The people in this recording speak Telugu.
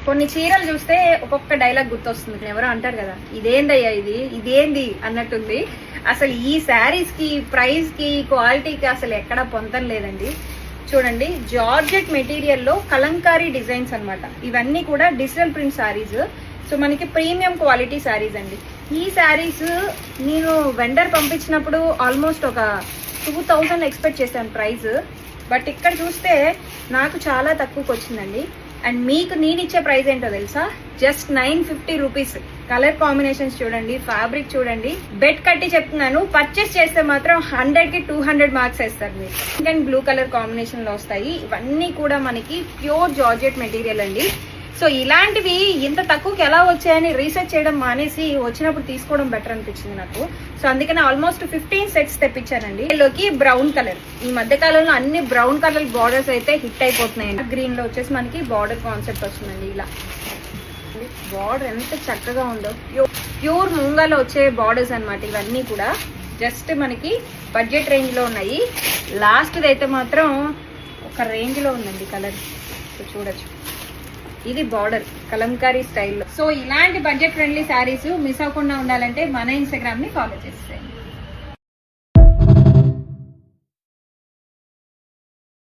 కొన్ని చీరలు చూస్తే ఒక్కొక్క డైలాగ్ గుర్తొస్తుంది, ఎవరో అంటారు కదా ఇదేందయ్యా ఇదేంది అన్నట్టుంది. అసలు ఈ శారీస్ కి ప్రైస్ కి క్వాలిటీకి అసలు ఎక్కడా పొంతం లేదండి. చూడండి, జార్జెట్ మెటీరియల్ లో కలంకారీ డిజైన్స్ అన్నమాట. ఇవన్నీ కూడా డిజిటల్ ప్రింట్ శారీస్. సో మనకి ప్రీమియం క్వాలిటీ శారీస్ అండి. ఈ శారీస్ నేను వెండర్ పంపించినప్పుడు ఆల్మోస్ట్ ఒక 2000 ఎక్స్పెక్ట్ చేశాను ప్రైస్. బట్ ఇక్కడ చూస్తే నాకు చాలా తక్కువకి వచ్చిందండి. అండ్ మీకు నేను ఇచ్చే ప్రైస్ ఏంటో తెలుసా, జస్ట్ 950 రూపీస్. కలర్ కాంబినేషన్స్ చూడండి, ఫ్యాబ్రిక్ చూడండి. బెట్ కట్టి చెప్తున్నాను, పర్చేస్ చేస్తే మాత్రం 100కి 200 మార్క్స్ వేస్తారు మీరు. Pink and blue colour combination లో వస్తాయి. ఇవన్నీ కూడా మనకి ప్యూర్ జార్జెట్ మెటీరియల్ అండి. సో ఇలాంటివి ఇంత తక్కువకి ఎలా వచ్చాయని రీసెర్చ్ చేయడం మానేసి వచ్చినప్పుడు తీసుకోవడం బెటర్ అనిపించింది నాకు. సో అందుకని ఆల్మోస్ట్ 15 సెట్స్ తెప్పించానండి. లోకి బ్రౌన్ కలర్, ఈ మధ్య కాలంలో అన్ని బ్రౌన్ కలర్ బార్డర్స్ అయితే హిట్ అయిపోతున్నాయండి. గ్రీన్ లో వచ్చేసి మనకి బార్డర్ కాన్సెప్ట్ వస్తుందండి. ఇలా బార్డర్ ఎంత చక్కగా ఉందో, ప్యూర్ ముంగాలో వచ్చే బార్డర్స్ అన్నమాట. ఇవన్నీ కూడా జస్ట్ మనకి బడ్జెట్ రేంజ్ లో ఉన్నాయి. లాస్ట్ అయితే మాత్రం ఒక రేంజ్ లో ఉందండి కలర్. సో చూడొచ్చు, ఇది బార్డర్ కలంకారీ స్టైల్లో. సో ఇలాంటి బడ్జెట్ ఫ్రెండ్లీ శారీస్ మిస్ అవ్వకుండా ఉండాలంటే మన ఇన్స్టాగ్రామ్ ని ఫాలో చేసేయండి.